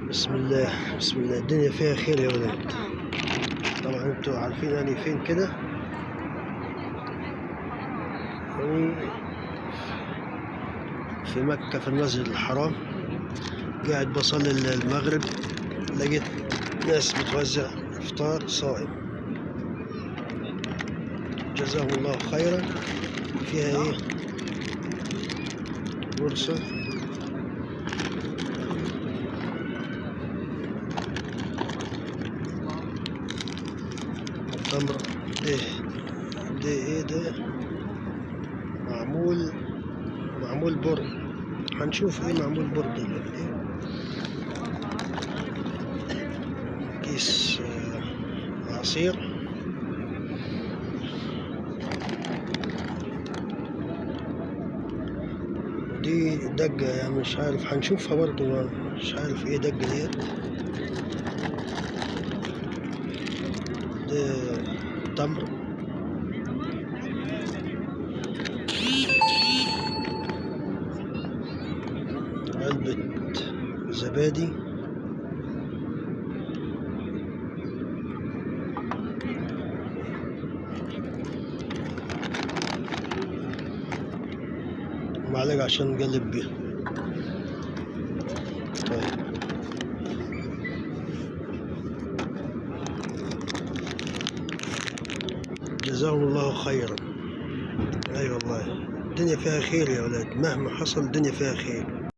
بسم الله بسم الله. الدنيا فيها خير يا ولاد. طبعا انتوا عارفين يعني فين كده، يعني في مكة في المسجد الحرام. قاعد بصلي المغرب، لقيت ناس بتوزع افطار صائم، جزاهم الله خيرا. فيها ايه؟ بورصة، تمر. ده ايه ده؟ معمول بر. هنشوف ايه معمول بر ده. كيس عصير. دي دقة، يعني مش عارف، هنشوفها برضو، مش عارف ايه دقة ديت. ده تمر. علبة زبادي. معلقة عشان نقلب بيها. طيب، جزاهم الله خيرا. اي والله الدنيا فيها خير يا ولاد، مهما حصل الدنيا فيها خير.